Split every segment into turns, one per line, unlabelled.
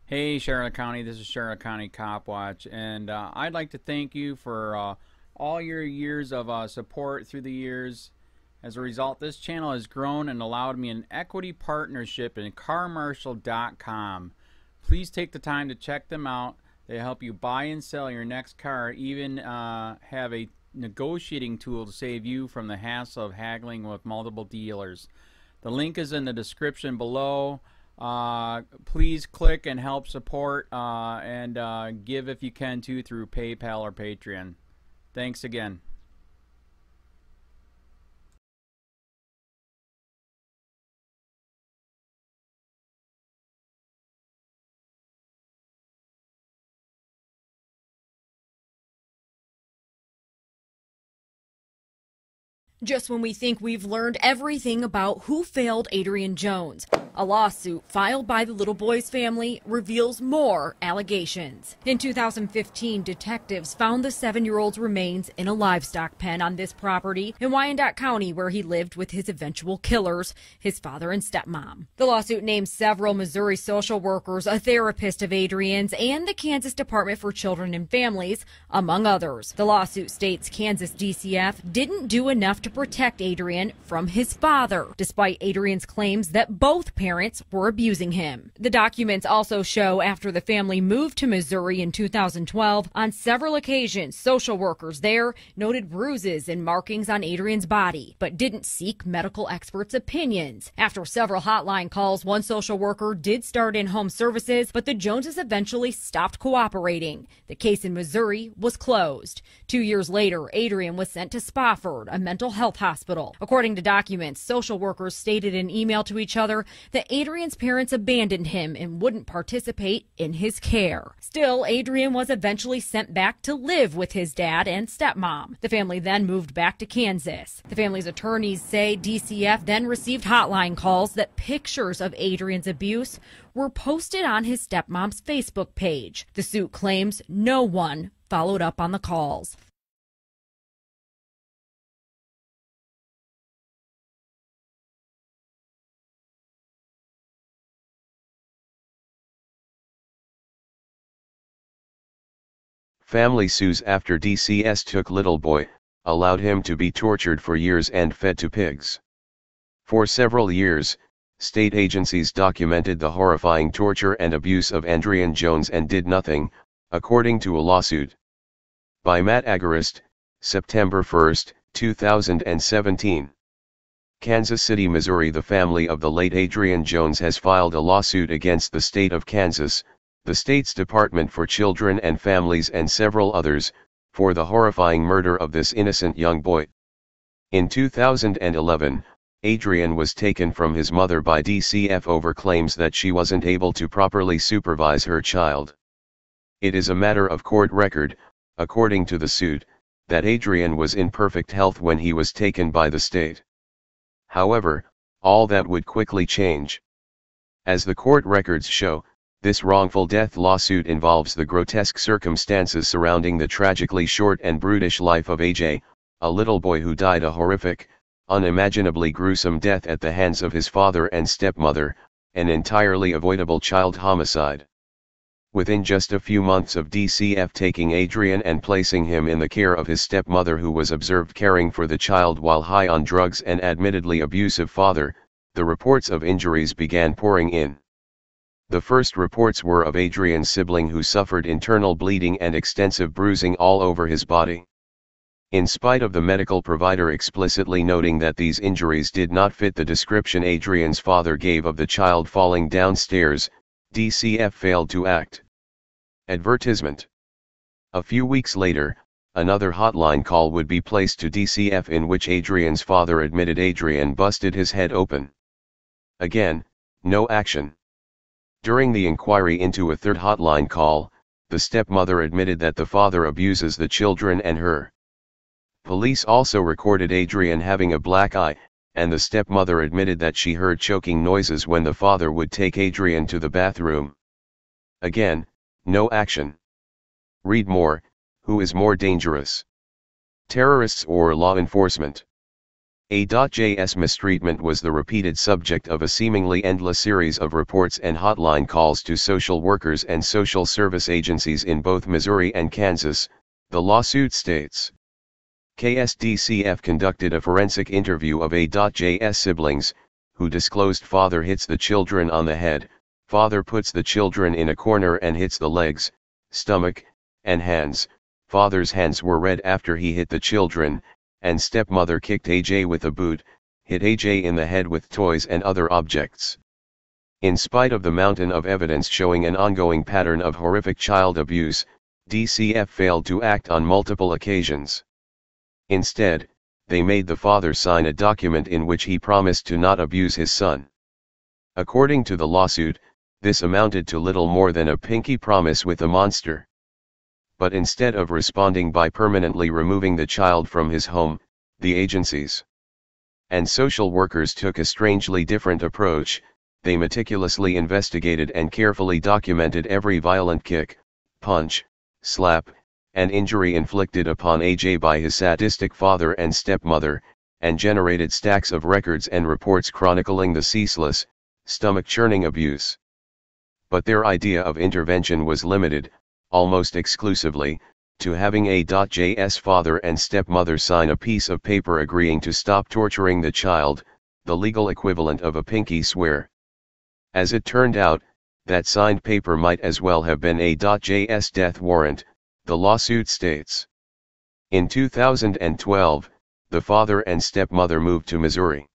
Hey Charlotte County, this is Charlotte County COPWATCH, and I'd like to thank you for all your years of support through the years. As a result, this channel has grown and allowed me an equity partnership in carmarshal.com. Please take the time to check them out. They help you buy and sell your next car, even have a negotiating tool to save you from the hassle of haggling with multiple dealers. The link is in the description below. Please click and help support and give if you can too through PayPal or Patreon. Thanks again.
Just when we think we've learned everything about who failed Adrian Jones, a lawsuit filed by the little boy's family reveals more allegations. In 2015, detectives found the 7-year-old's remains in a livestock pen on this property in Wyandotte County, where he lived with his eventual killers, his father and stepmom. The lawsuit names several Missouri social workers, a therapist of Adrian's, and the Kansas Department for Children and Families, among others. The lawsuit states Kansas DCF didn't do enough to protect Adrian from his father, despite Adrian's claims that both parents were abusing him. The documents also show after the family moved to Missouri in 2012, on several occasions, social workers there noted bruises and markings on Adrian's body, but didn't seek medical experts' opinions. After several hotline calls, one social worker did start in-home services, but the Joneses eventually stopped cooperating. The case in Missouri was closed. 2 years later, Adrian was sent to Spofford, a mental health hospital. According to documents, social workers stated in email to each other that Adrian's parents abandoned him and wouldn't participate in his care. Still, Adrian was eventually sent back to live with his dad and stepmom. The family then moved back to Kansas. The family's attorneys say DCF then received hotline calls that pictures of Adrian's abuse were posted on his stepmom's Facebook page. The suit claims no one followed up on the calls.
Family sues after DCS took little boy, allowed him to be tortured for years and fed to pigs. For several years, state agencies documented the horrifying torture and abuse of Adrian Jones and did nothing, according to a lawsuit by Matt Agarist, September 1, 2017. Kansas City, Missouri. The family of the late Adrian Jones has filed a lawsuit against the state of Kansas, the state's Department for Children and Families and several others, for the horrifying murder of this innocent young boy. In 2011, Adrian was taken from his mother by DCF over claims that she wasn't able to properly supervise her child. It is a matter of court record, according to the suit, that Adrian was in perfect health when he was taken by the state. However, all that would quickly change. As the court records show, this wrongful death lawsuit involves the grotesque circumstances surrounding the tragically short and brutish life of AJ, a little boy who died a horrific, unimaginably gruesome death at the hands of his father and stepmother, an entirely avoidable child homicide. Within just a few months of DCF taking Adrian and placing him in the care of his stepmother, who was observed caring for the child while high on drugs, and admittedly abusive father, the reports of injuries began pouring in. The first reports were of Adrian's sibling, who suffered internal bleeding and extensive bruising all over his body. In spite of the medical provider explicitly noting that these injuries did not fit the description Adrian's father gave of the child falling downstairs, DCF failed to act. Advertisement. A few weeks later, another hotline call would be placed to DCF in which Adrian's father admitted Adrian busted his head open. Again, no action. During the inquiry into a third hotline call, the stepmother admitted that the father abuses the children and her. Police also recorded Adrian having a black eye, and the stepmother admitted that she heard choking noises when the father would take Adrian to the bathroom. Again, no action. Read more. Who is more dangerous? Terrorists or law enforcement? A.J.'s mistreatment was the repeated subject of a seemingly endless series of reports and hotline calls to social workers and social service agencies in both Missouri and Kansas, the lawsuit states. KSDCF conducted a forensic interview of A.J.'s siblings, who disclosed father hits the children on the head, father puts the children in a corner and hits the legs, stomach, and hands. Father's hands were red after he hit the children, and stepmother kicked AJ with a boot, hit AJ in the head with toys and other objects. In spite of the mountain of evidence showing an ongoing pattern of horrific child abuse, DCF failed to act on multiple occasions. Instead, they made the father sign a document in which he promised to not abuse his son. According to the lawsuit, this amounted to little more than a pinky promise with a monster. But instead of responding by permanently removing the child from his home, the agencies and social workers took a strangely different approach. They meticulously investigated and carefully documented every violent kick, punch, slap, and injury inflicted upon AJ by his sadistic father and stepmother, and generated stacks of records and reports chronicling the ceaseless, stomach-churning abuse. But their idea of intervention was limited, almost exclusively, to having A.J.'s father and stepmother sign a piece of paper agreeing to stop torturing the child, the legal equivalent of a pinky swear. As it turned out, that signed paper might as well have been A.J.'s death warrant, the lawsuit states. In 2012, the father and stepmother moved to Missouri.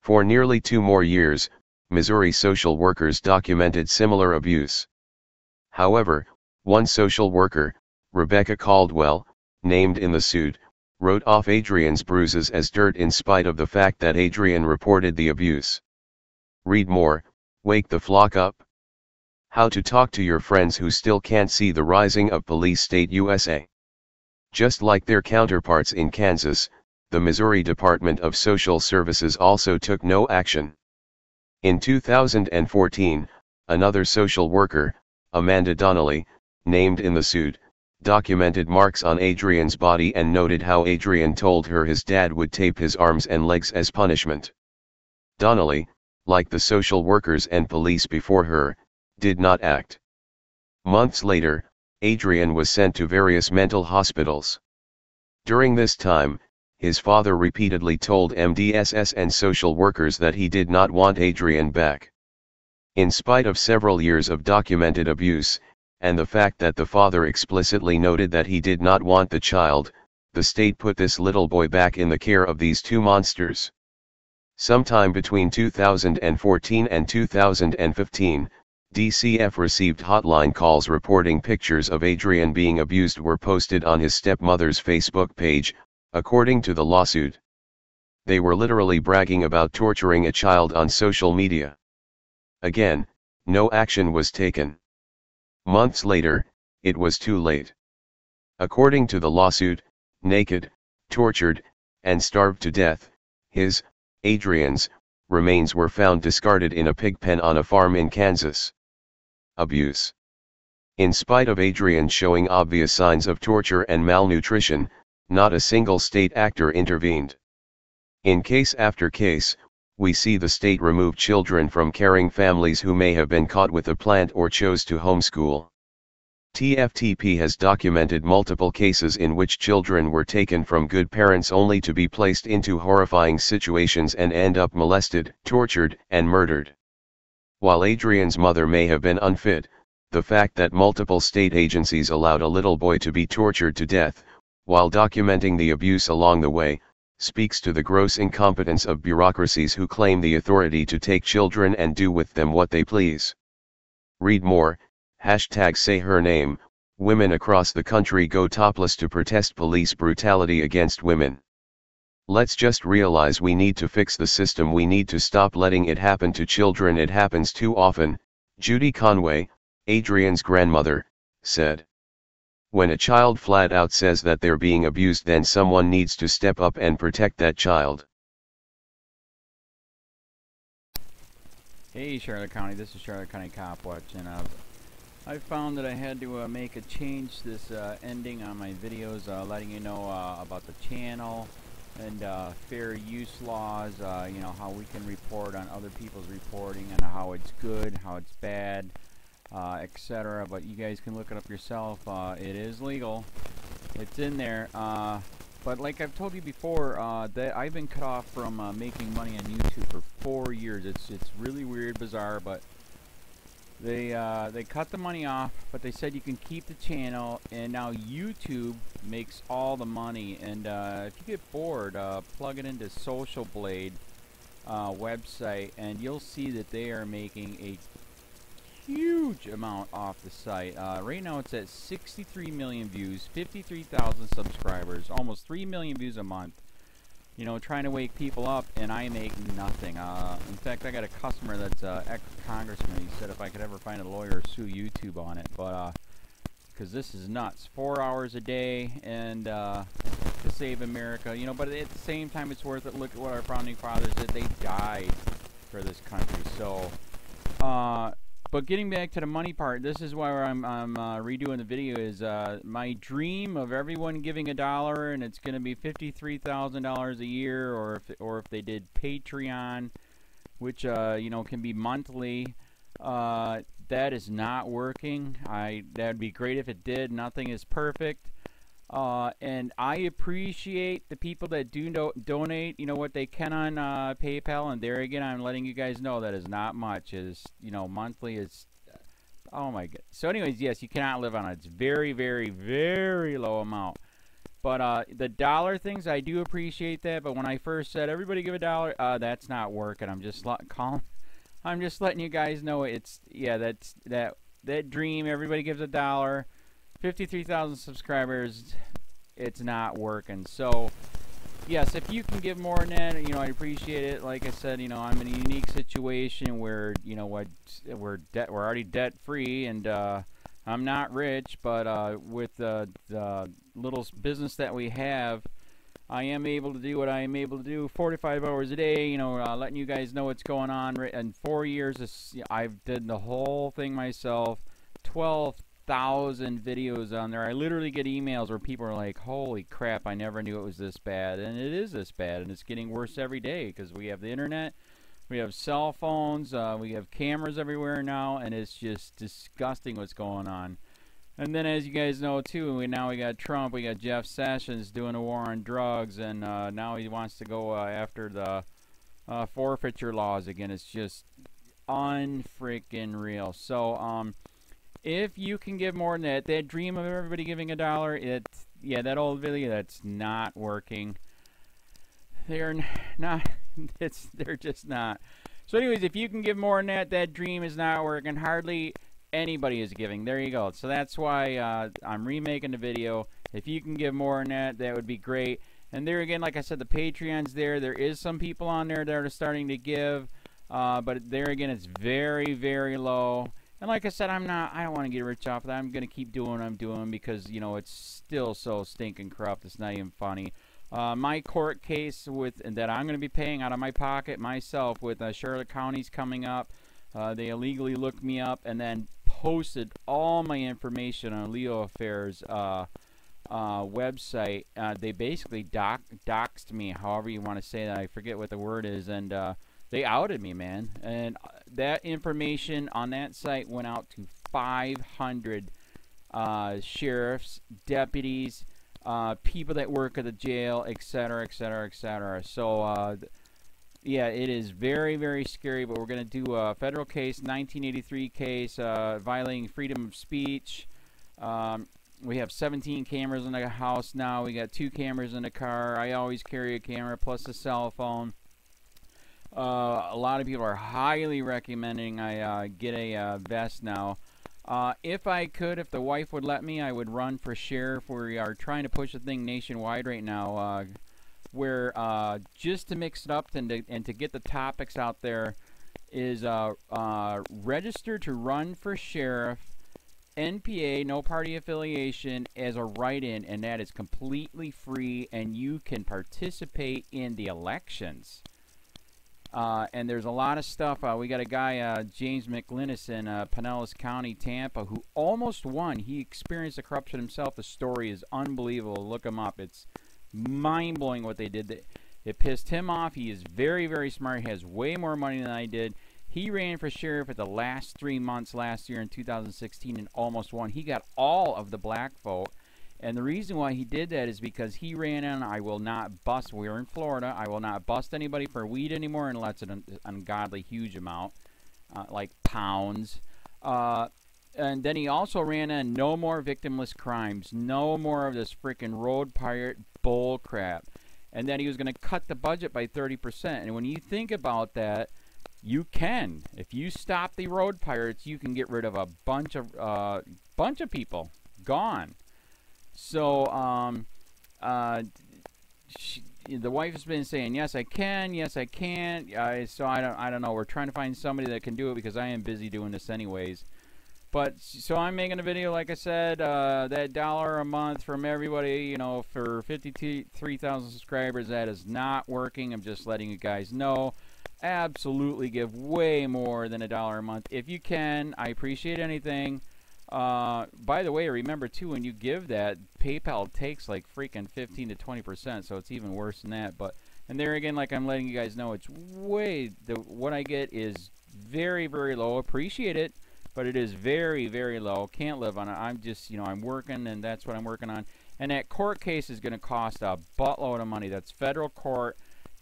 For nearly 2 more years, Missouri social workers documented similar abuse. However, one social worker, Rebecca Caldwell, named in the suit, wrote off Adrian's bruises as dirt in spite of the fact that Adrian reported the abuse. Read more, Wake the Flock Up. How to talk to your friends who still can't see the rising of police state USA. Just like their counterparts in Kansas, the Missouri Department of Social Services also took no action. In 2014, another social worker, Amanda Donnelly, named in the suit, documented marks on Adrian's body and noted how Adrian told her his dad would tape his arms and legs as punishment. Donnelly, like the social workers and police before her, did not act. Months later, Adrian was sent to various mental hospitals. During this time, his father repeatedly told MDSS and social workers that he did not want Adrian back. In spite of several years of documented abuse, and the fact that the father explicitly noted that he did not want the child, the state put this little boy back in the care of these two monsters. Sometime between 2014 and 2015, DCF received hotline calls reporting pictures of Adrian being abused were posted on his stepmother's Facebook page, according to the lawsuit. They were literally bragging about torturing a child on social media. Again, no action was taken. Months later, it was too late. According to the lawsuit, naked, tortured, and starved to death, Adrian's, remains were found discarded in a pig pen on a farm in Kansas. Abuse. In spite of Adrian showing obvious signs of torture and malnutrition, not a single state actor intervened. In case after case, we see the state remove children from caring families who may have been caught with a plant or chose to homeschool. TFTP has documented multiple cases in which children were taken from good parents only to be placed into horrifying situations and end up molested, tortured, and murdered. While Adrian's mother may have been unfit, the fact that multiple state agencies allowed a little boy to be tortured to death, while documenting the abuse along the way, speaks to the gross incompetence of bureaucracies who claim the authority to take children and do with them what they please. Read more, #SayHerName, women across the country go topless to protest police brutality against women. Let's just realize we need to fix the system. We need to stop letting it happen to children. It happens too often, Judy Conway, Adrian's grandmother, said. When a child flat out says that they're being abused, then someone needs to step up and protect that child.
Hey Charlotte County, this is Charlotte County COPWATCH, and I found that I had to make a change this ending on my videos, letting you know about the channel, and fair use laws, you know, how we can report on other people's reporting and how it's good, how it's bad, etc. But you guys can look it up yourself. It is legal. It's in there. But like I've told you before, that I've been cut off from making money on YouTube for 4 years. It's really weird, bizarre, but they cut the money off, but they said you can keep the channel, and now YouTube makes all the money. And if you get bored, plug it into Social Blade website, and you'll see that they are making a huge amount off the site. Right now it's at 63 million views, 53,000 subscribers, almost 3 million views a month. You know, trying to wake people up, and I make nothing. In fact, I got a customer that's ex-congressman. He said if I could ever find a lawyer, sue YouTube on it. But because this is nuts, 4 hours a day, and to save America. You know, but at the same time, it's worth it. Look at what our founding fathers did. They died for this country. So, but getting back to the money part, this is why I'm redoing the video. Is my dream of everyone giving $1, and it's going to be $53,000 a year, or if they did Patreon, which you know, can be monthly. That is not working. That'd be great if it did. Nothing is perfect. And I appreciate the people that do donate, you know, what they can on PayPal. And there again, I'm letting you guys know that is not much. Is, you know, monthly is, oh my god. So anyways, yes, you cannot live on it. It's very, very, very low amount. But the dollar things, I do appreciate that. But when I first said everybody give $1, that's not working. I'm just I'm just letting you guys know it's, yeah, that's that dream. Everybody gives $1. 53,000 subscribers, it's not working. So yes, if you can give more than that, you know, I appreciate it. Like I said, you know, I'm in a unique situation where, you know what, we're already debt free, and I'm not rich, but with the little business that we have, I am able to do what I am able to do 45 hours a day, you know, letting you guys know what's going on. In 4 years, I've did the whole thing myself. 12,000 videos on there. I literally get emails where people are like, holy crap, I never knew it was this bad. And it is this bad, and it's getting worse every day because we have the internet, we have cell phones, we have cameras everywhere now, and it's just disgusting what's going on. And then, as you guys know too, now we got Trump, we got Jeff Sessions doing a war on drugs, and now he wants to go after the forfeiture laws again. It's just unfreaking real. So if you can give more than that dream of everybody giving $1, yeah, that old video, that's not working. They're not, they're just not. So anyways, if you can give more than that dream is not working. Hardly anybody is giving. There you go. So that's why I'm remaking the video. If you can give more than that, that would be great. And there again, like I said, the Patreon's there. There is some people on there that are starting to give, but there again, it's very, very low. And like I said, I don't want to get rich off of that. I'm going to keep doing what I'm doing because, you know, it's still so stinking corrupt. It's not even funny. My court case that I'm going to be paying out of my pocket myself with Charlotte County's coming up. They illegally looked me up and then posted all my information on LEOAFFAIRS website. They basically doxed me, however you want to say that. I forget what the word is, and they outed me, man. And that information on that site went out to 500 sheriffs, deputies, people that work at the jail, etc., etc., etc. So, yeah, it is very, very scary, but we're going to do a federal case, 1983 case, violating freedom of speech. We have 17 cameras in the house now. We got 2 cameras in the car. I always carry a camera plus a cell phone. A lot of people are highly recommending I get a vest now. If I could, if the wife would let me, I would run for sheriff. We are trying to push the thing nationwide right now, where just to mix it up and to get the topics out there is register to run for sheriff, NPA, no party affiliation, as a write-in, and that is completely free, and you can participate in the elections. And there's a lot of stuff. We got a guy, James McLinnis in Pinellas County, Tampa, who almost won. He experienced the corruption himself. The story is unbelievable. Look him up. It's mind-blowing what they did. It pissed him off. He is very, very smart. He has way more money than I did. He ran for sheriff at the last 3 months last year in 2016 and almost won. He got all of the black vote. And the reason why he did that is because he ran in, I will not bust, we're in Florida, I will not bust anybody for weed anymore unless it's an ungodly huge amount, like pounds. And then he also ran in no more victimless crimes, no more of this freaking road pirate bull crap. And then he was going to cut the budget by 30%. And when you think about that, you can. If you stop the road pirates, you can get rid of a bunch of people. Gone. So, the wife has been saying, yes, I can, yes, I can't. So I don't know. We're trying to find somebody that can do it because I am busy doing this anyways. But, so I'm making a video, like I said, that $1 a month from everybody, you know, for 53,000 subscribers, that is not working. I'm just letting you guys know. Absolutely give way more than $1 a month. If you can, I appreciate anything. By the way, remember too, when you give that, PayPal takes like freaking 15 to 20%, so it's even worse than that. But, and there again, like I'm letting you guys know, it's way, what I get is very, very low. Appreciate it, but it is very, very low. Can't live on it. I'm just, you know, I'm working, and that's what I'm working on. And that court case is going to cost a buttload of money. That's federal court.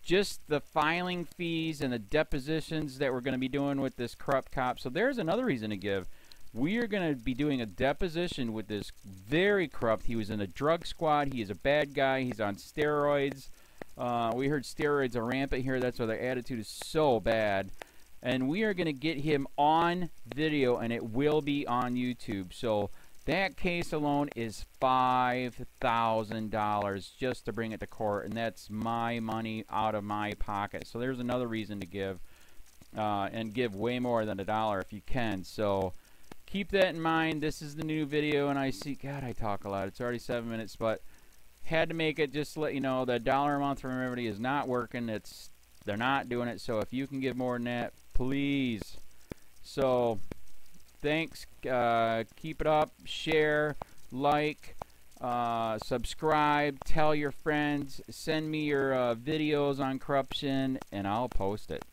Just the filing fees and the depositions that we're going to be doing with this corrupt cop. So there's another reason to give. We are going to be doing a deposition with this very corrupt. He was in a drug squad. He is a bad guy. He's on steroids. We heard steroids are rampant here. That's why their attitude is so bad. And we are going to get him on video, and it will be on YouTube. So that case alone is $5,000 just to bring it to court, and that's my money out of my pocket. So there's another reason to give, and give way more than $1 if you can. So keep that in mind. This is the new video, and I see, God, I talk a lot. It's already 7 minutes, but had to make it just to let you know that $1 a month from everybody is not working. They're not doing it. So if you can give more than that, please. So thanks. Keep it up. Share, like, subscribe, tell your friends, send me your videos on corruption, and I'll post it.